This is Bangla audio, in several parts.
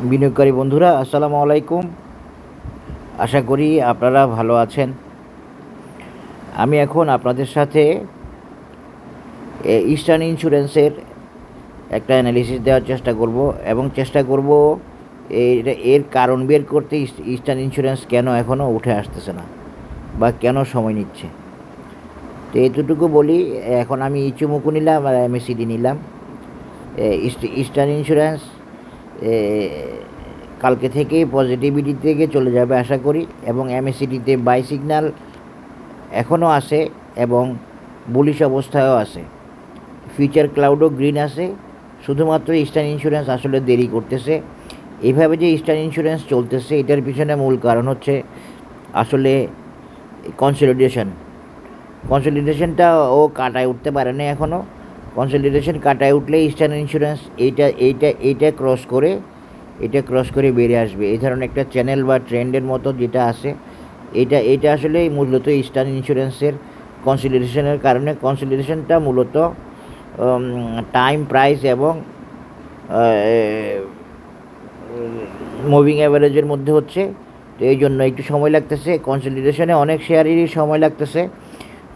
বিনিয়োগকারী বন্ধুরা, আসসালামু আলাইকুম। আশা করি আপনারা ভালো আছেন। আমি এখন আপনাদের সাথে ইস্টার্ন ইন্স্যুরেন্সের একটা অ্যানালিসিস দেওয়ার চেষ্টা করব এবং চেষ্টা করব এর কারণ বের করতে ইস্টার্ন ইন্স্যুরেন্স কেন এখনও উঠে আসতেছে না বা কেন সময় নিচ্ছে। তো এতটুকু বলি, এখন আমি ইচুমুকু নিলাম আর এমএসিডি নিলাম। ইস্টার্ন ইন্স্যুরেন্স কালকে থেকেই পজিটিভিটি থেকে চলে যাবে আশা করি, এবং এমএসিডিতে বাই সিগন্যাল এখনও আসে এবং বুলিশ অবস্থায়ও আছে। ফিউচার ক্লাউডও গ্রিন আছে। শুধুমাত্র ইস্টার্ন ইন্স্যুরেন্স আসলে দেরি করতেছে। এইভাবে যে ইস্টার্ন ইন্স্যুরেন্স চলতেছে, এটার পিছনে মূল কারণ হচ্ছে আসলে কনসলিডেশনটা ও কাটায় উঠতে পারে না এখনও। কনসলিডেশন কাটায় উঠলে ইস্টার্ন ইন্স্যুরেন্স এইটা ক্রস করে বেরিয়ে আসবে। এই ধরনের একটা চ্যানেল বা ট্রেন্ডের মতো যেটা আছে, এটা আসলে মূলত ইস্টার্ন ইন্স্যুরেন্সের কনসলিডেশনের কারণে। কনসলিডেশনটা মূলত টাইম, প্রাইস এবং মুভিং অ্যাভারেজের মধ্যে হচ্ছে। তো এই জন্য একটু সময় লাগতেছে কনসলিডেশনে, অনেক শেয়ারেরই সময় লাগতেছে।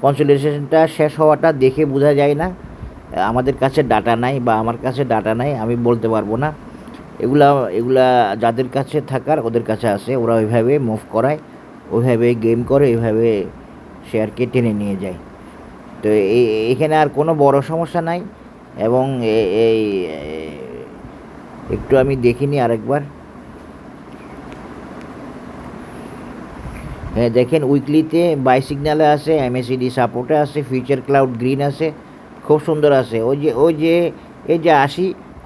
কনসলিডেশনটা শেষ হওয়াটা দেখে বোঝা যায় না। আমাদের কাছে ডাটা নাই বা আমার কাছে ডাটা নাই, আমি বলতে পারবো না। এগুলা যাদের কাছে থাকার ওদের কাছে আছে, ওরা ওইভাবে মুভ করায়, ওইভাবে গেম করে, ওইভাবে শেয়ারকে টেনে নিয়ে যায়। তো এখানে আর কোনো বড় সমস্যা নাই। এবং এই একটু আমি দেখিনি আরেকবার। হ্যাঁ, দেখেন উইকলিতে বাই সিগন্যালে আছে, এমএসিডি সাপোর্টে আছে, ফিউচার ক্লাউড গ্রিন আছে, খুব সুন্দর আছে। এই যে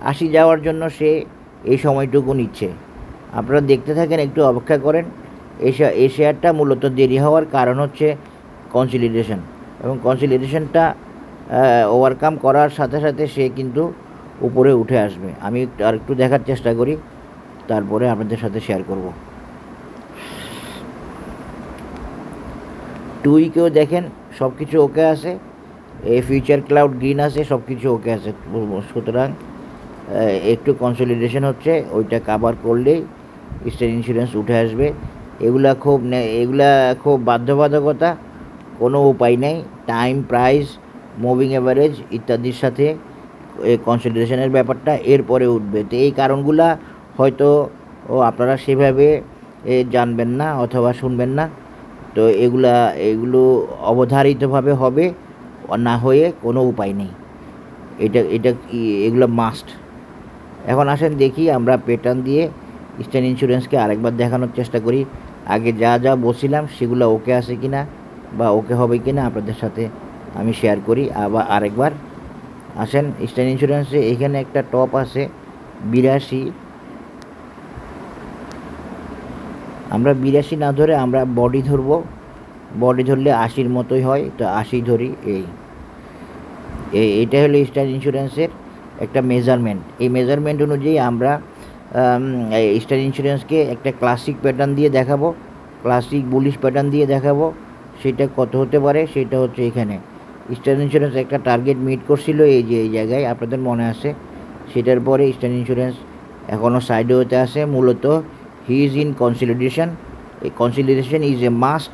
80 যাওয়ার জন্য সে এই সময়টুকু নিচ্ছে। আপনারা দেখতে থাকেন, একটু অপেক্ষা করেন। এই শেয়ারটা মূলত দেরি হওয়ার কারণ হচ্ছে কনসলিডেশন, এবং কনসলিডেশনটা ওভারকাম করার সাথে সাথে সে কিন্তু উপরে উঠে আসবে। আমি আরেকটু দেখার চেষ্টা করি, তারপরে আপনাদের সাথে শেয়ার করব। 2 উইকেও দেখেন সব কিছু ওকে আছে, এই ফিউচার ক্লাউড গ্রিন আছে, সব কিছু ওকে আছে। সুতরাং একটু কনসলিডেশন হচ্ছে, ওইটা কাভার করলেই ইস্টার্ন ইন্স্যুরেন্স উঠে আসবে। এগুলা খুব বাধ্যবাধকতা, কোনো উপায় নেই। টাইম, প্রাইস, মুভিং অ্যাভারেজ ইত্যাদির সাথে কনসলিডেশনের ব্যাপারটা এরপরে উঠবে। তো এই কারণগুলা হয়তো আপনারা সেভাবে জানবেন না অথবা শুনবেন না। তো এগুলো অবধারিতভাবে হবে, না হয়ে কোনো উপায় নেই। এগুলো মাস্ট। এখন আসেন দেখি আমরা প্যাটার্ন দিয়ে ইস্টার্ন ইন্স্যুরেন্সকে আরেকবার দেখানোর চেষ্টা করি। আগে যা বলছিলাম সেগুলো ওকে আছে কি না বা ওকে হবে কি না আপনাদের সাথে আমি শেয়ার করি আরেকবার। আসেন ইস্টার্ন ইন্স্যুরেন্সে এখানে একটা টপ আছে 82। আমরা 82 না ধরে আমরা বডি ধরবো। বডি ধরলে 80-র মতোই হয়, তো 80 ধরি। এইটা হলো ইস্টার্ন ইন্স্যুরেন্সের একটা মেজারমেন্ট। এই মেজারমেন্ট অনুযায়ী আমরা ইস্টার্ন ইন্স্যুরেন্সকে একটা ক্লাসিক প্যাটার্ন দিয়ে দেখাবো, ক্লাসিক বুলিশ প্যাটার্ন দিয়ে দেখাবো। সেটা কত হতে পারে, সেটা হচ্ছে এখানে ইস্টার্ন ইন্স্যুরেন্স একটা টার্গেট মিট করছিল এই জায়গায়, আপনাদের মনে আছে। সেটার পরে ইস্টার্ন ইন্স্যুরেন্স এখনও সাইডে হতে আসে। মূলত হি ইজ ইন কনসলিডেশন। এই consolidation is a must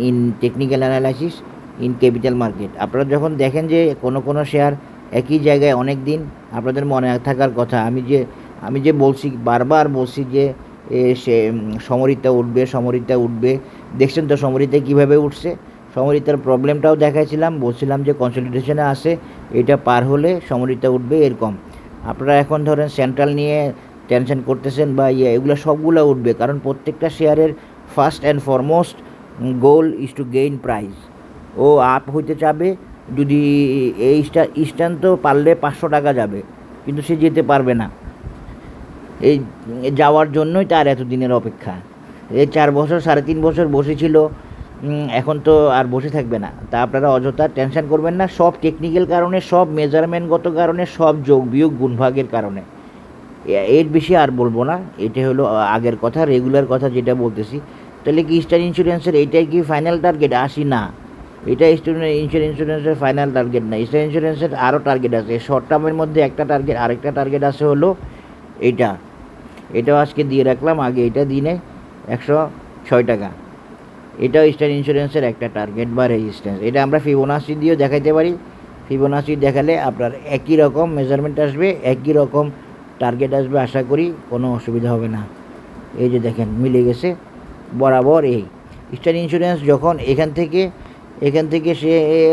in technical analysis, in capital market. আপনারা যখন দেখেন যে কোনো শেয়ার একই জায়গায় অনেক দিন, আপনাদের মনে থাকার কথা, আমি যে বলছি, বারবার বলছি যে সে সমরিতা উঠবে। দেখছেন তো সমরিতা কীভাবে উঠছে। সমরিতার প্রবলেমটাও দেখাইছিলাম, বলছিলাম যে কনসলিডেশনে আসে, এটা পার হলে সমরিতা উঠবে এরকম। আপনারা এখন ধরেন সেন্ট্রাল নিয়ে টেনশন করতেছেন বা এগুলো সবগুলো উঠবে, কারণ প্রত্যেকটা শেয়ারের first and foremost goal is to gain price. ও আপ হইতে চাবে। যদি ইস্টার্ন তো পারলে 500 টাকা যাবে, কিন্তু সে যেতে পারবে না। এই যাওয়ার জন্যই তার এতদিনের অপেক্ষা। এই 4 বছর 3.5 বছর বসেছিল, এখন তো আর বসে থাকবে না। তা আপনারা অযথা টেনশন করবেন না। সব টেকনিক্যাল কারণে, সব মেজারমেন্টগত কারণে, সব যোগ বিয়োগ গুণভাগের কারণে। এর বেশি আর বলবো না। এটা হলো আগের কথা, রেগুলার কথা যেটা বলতেছি। তাহলে কি ইস্টার্ন ইন্স্যুরেন্সের এইটাই কি ফাইনাল টার্গেট? 80 না, এটা ইস্টার্ন ইন্স্যুরেন্সের ফাইনাল টার্গেট না। ইস্টার্ন ইন্স্যুরেন্সের আরও টার্গেট আছে। শর্ট টার্মের মধ্যে একটা টার্গেট, আরেকটা টার্গেট আছে হলো এইটা। এটাও আজকে দিয়ে রাখলাম, আগে এটা দিনে 106 টাকা। এটাও ইস্টার্ন ইন্স্যুরেন্সের একটা টার্গেট বা রেজিস্ট্যান্স। এটা আমরা ফিবোনাচি দিয়েও দেখাইতে পারি। ফিবোনাচি দেখালে আপনার একই রকম মেজারমেন্ট আসবে, একই রকম টার্গেট আসবে, আশা করি কোনো অসুবিধা হবে না। এই যে দেখেন মিলে গেছে বরাবর। এই ইস্টার্ন ইন্স্যুরেন্স যখন এখান থেকে সে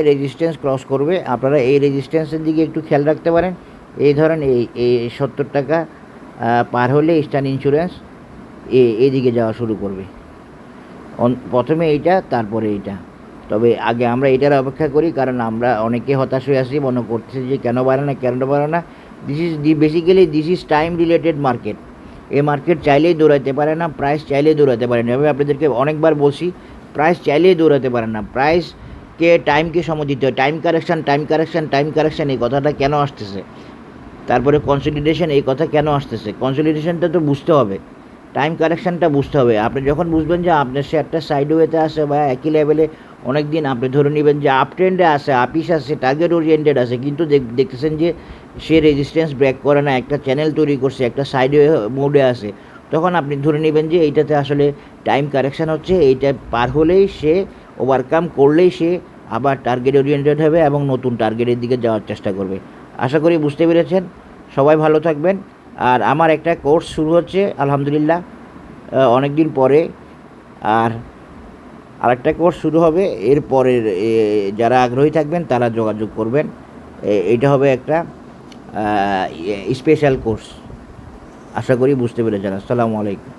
রেজিস্ট্যান্স ক্রস করবে, আপনারা এই রেজিস্ট্যান্সের দিকে একটু খেয়াল রাখতে পারেন। এই ধরেন এই 70 টাকা পার হলে ইস্টার্ন ইন্স্যুরেন্স এদিকে যাওয়া শুরু করবে। প্রথমে এইটা, তারপরে এইটা। তবে আগে আমরা এটার অপেক্ষা করি, কারণ আমরা অনেকে হতাশ হয়ে আসি, মনে করতেছি যে কেন বাড়ে না। This is time related market. এই মার্কেট চাইলেই দৌড়াতে পারে না, প্রাইস চাইলেই দৌড়াতে পারে না। আমি আপনাদেরকে অনেকবার বলছি, প্রাইস চাইলেই দৌড়াতে পারে না। প্রাইসকে টাইমকে সময় দিতে হয়। টাইম কারেকশান এই কথাটা কেন আসতেছে? তারপরে কনসলিডেশন এই কথা কেন আসতেছে? কনসলিডেশনটা তো বুঝতে হবে, টাইম কারেকশানটা বুঝতে হবে। আপনি যখন বুঝবেন যে আপনার শেয়ারটা সাইডওয়েতে আসে বা একই লেভেলে অনেক দিন, আপনি ধরে নেবেন যে আপ ট্রেন্ডে আসে, আপিস আসে, টার্গেট ওরিয়েন্টেড আছে, কিন্তু দেখতেছেন যে সে রেজিস্ট্যান্স ব্রেক করে না, একটা চ্যানেল তৈরি করছে, একটা সাইডওয়ে মোডে আসে, তখন আপনি ধরে নেবেন যে এইটাতে আসলে টাইম কারেকশান হচ্ছে। এইটা পার হলেই সে ওভারকাম করলেই সে আবার টার্গেট ওরিয়েন্টেড হবে এবং নতুন টার্গেটের দিকে যাওয়ার চেষ্টা করবে। আশা করি বুঝতে পেরেছেন। সবাই ভালো থাকবেন। আর আমার একটা কোর্স শুরু হচ্ছে আলহামদুলিল্লাহ অনেক দিন পরে। আর আরেকটা কোর্স শুরু হবে এর পরের, যারা আগ্রহী থাকবেন তারা যোগাযোগ করবেন। এটা হবে একটা স্পেশাল কোর্স। আশা করি বুঝতে পেরেছেন। আসসালামু আলাইকুম।